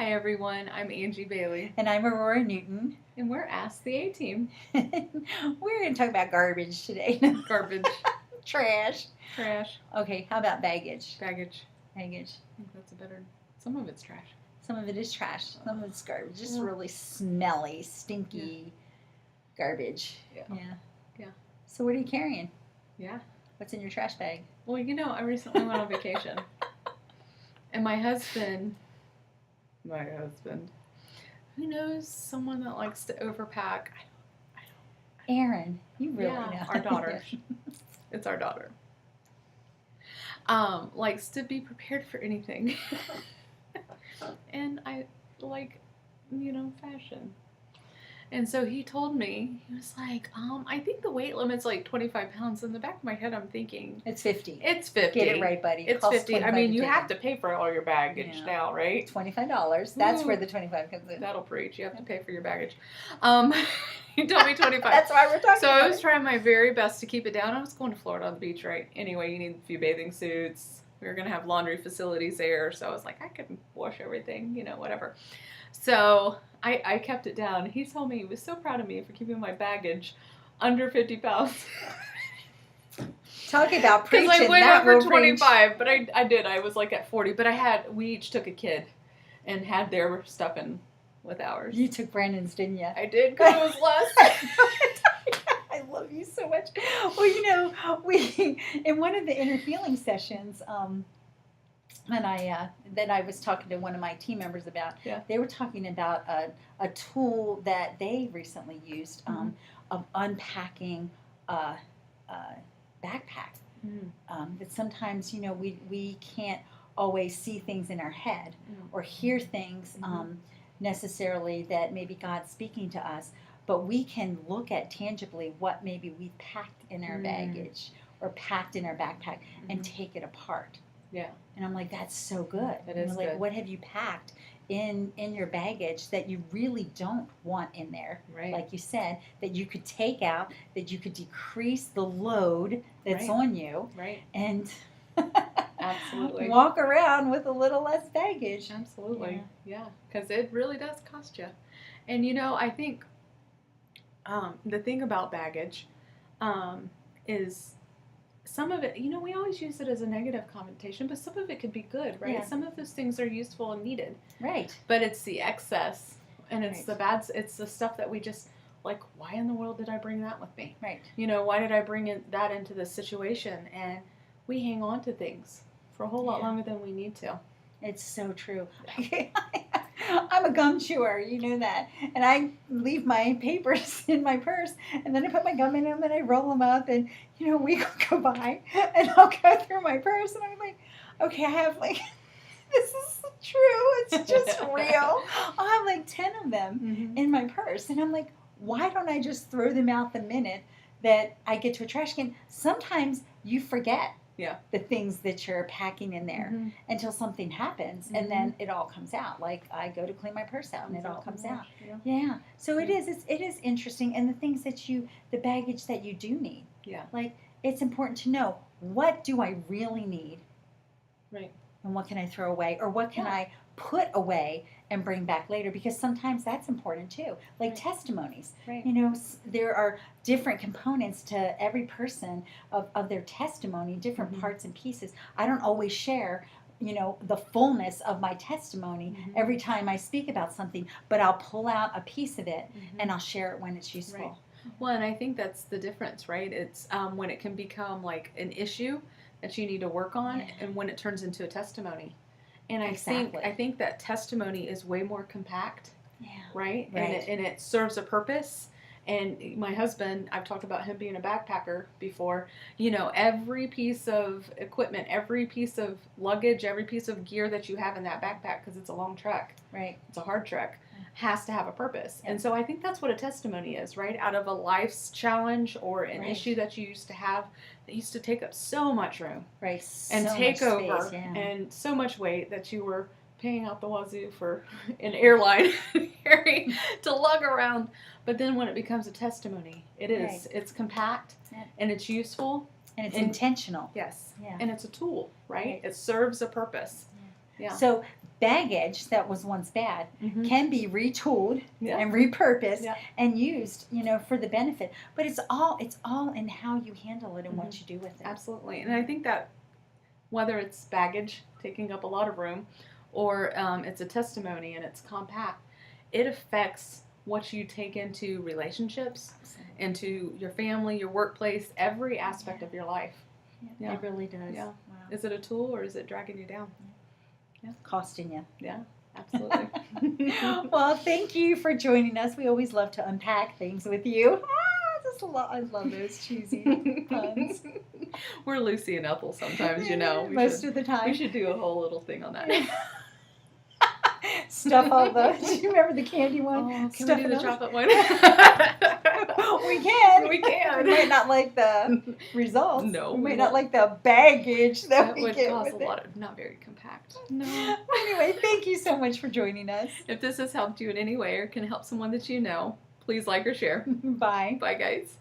Hi everyone, I'm Angie Bailey, And I'm Aurora Newton. and we're Ask the A-Team. We're going to talk about garbage today. Garbage, Trash. trash, Okay, how about baggage? baggage. Baggage. I think that's a better. Some of it's trash. Some of it is trash. Some of it's garbage. Just really smelly, stinky garbage. Yeah. Yeah. So what are you carrying? Yeah. What's in your trash bag? Well, I recently went on vacation, and my husband, who knows someone that likes to overpack? Aaron, you really know. Our daughter. It's our daughter. Likes to be prepared for anything. And I like, fashion. And so he told me, he was like, I think the weight limit's like 25 pounds. In the back of my head, I'm thinking, It's 50. it's 50. Get it right, buddy. It's 50. I mean, you have to pay for all your baggage Yeah. now, right? $25. That's Ooh. where the 25 comes in. That'll preach. You have to pay for your baggage. He told me 25. That's why we're talking So about I was it. trying my very best to keep it down. I was going to Florida on the beach, right? Anyway, you need a few bathing suits. We were going to have laundry facilities there. So I was like, I could wash everything, whatever. So I kept it down. He told me he was so proud of me for keeping my baggage under 50 pounds. Talk about preaching. Because I went that over will 25, but I did. I was like at 40. But we each took a kid and had their stuff in with ours. You took Brandon's, didn't you? I did because it was less. I love you so much. Well, we in one of the inner healing sessions, and I was talking to one of my team members about. Yeah. They were talking about a tool that they recently used of unpacking a backpack. That sometimes we can't always see things in our head or hear things necessarily that maybe God's speaking to us. But we can look at tangibly what maybe we've packed in our baggage or packed in our backpack and take it apart. Yeah. And I'm like, that's so good. That is like, good. what have you packed in your baggage that you really don't want in there? Right. Like you said, that you could take out, that you could decrease the load that's Right. on you, Right. and Absolutely. walk around with a little less baggage. Absolutely. Yeah. Because it really does cost you. And, I think the thing about baggage is some of it, we always use it as a negative connotation, but some of it could be good, right? Yeah. Some of those things are useful and needed. Right. But it's the excess and it's Right. the bad, it's the stuff that we just, like, why in the world did I bring that with me? Right. Why did I bring that into this situation? And we hang on to things for a whole lot longer than we need to. It's so true. I'm a gum chewer, you know that. And I leave my papers in my purse, and then I put my gum in them, and I roll them up, and, a week will go by, and I'll go through my purse, and I'm like, okay, I have, this is true. It's just real. I'll have, 10 of them in my purse, and I'm like, why don't I just throw them out the minute that I get to a trash can? Sometimes you forget. Yeah. The things that you're packing in there until something happens, and then it all comes out. Like I go to clean my purse out, and it all comes out. Yeah. So it is interesting, and the things the baggage that you do need. Yeah. Like it's important to know, what do I really need? Right. And what can I throw away, or what can I put away and bring back later? Because sometimes that's important too. Like testimonies. Right. There are different components to every person of their testimony, different parts and pieces. I don't always share, the fullness of my testimony every time I speak about something, but I'll pull out a piece of it and I'll share it when it's useful. Right. Well, and I think that's the difference, right? It's when it can become like an issue that you need to work on, and when it turns into a testimony. And I think that testimony is way more compact, right? And it serves a purpose. And my husband, I've talked about him being a backpacker before. Every piece of equipment, every piece of luggage, every piece of gear that you have in that backpack, because it's a long trek, right? It's a hard trek, has to have a purpose. And so I think that's what a testimony is, right? Out of a life's challenge or an issue that you used to have that used to take up so much room, right? And so take much over, space, and so much weight that you were paying out the wazoo for an airline carry to lug around. But then when it becomes a testimony, it's compact and it's useful. And it's intentional. Yes. Yeah. And it's a tool, right? It serves a purpose. Yeah. So baggage that was once bad Mm-hmm. can be retooled Yeah. and repurposed Yeah. and used, for the benefit. But it's all in how you handle it and what you do with it. Absolutely. And I think that whether it's baggage taking up a lot of room or it's a testimony and it's compact, it affects what you take into relationships, Absolutely. into your family, your workplace, every aspect of your life. Yeah. It really does. Yeah. Wow. Is it a tool or is it dragging you down? Costing you. Yeah, absolutely. Well, thank you for joining us. We always love to unpack things with you. I love those cheesy puns. We're Lucy and Ethel sometimes, Most of the We time. should do a whole little thing on that. Stuff all the. Do you remember the candy one? Oh, can Stuff we do it the all- chocolate one? We can. We can. We might not like the results. No, We we might not won't. like the baggage that That we would get cause a with it. lot of, not very compact. No. Anyway, thank you so much for joining us. If this has helped you in any way or can help someone that you know, please like or share. Bye. Bye, guys.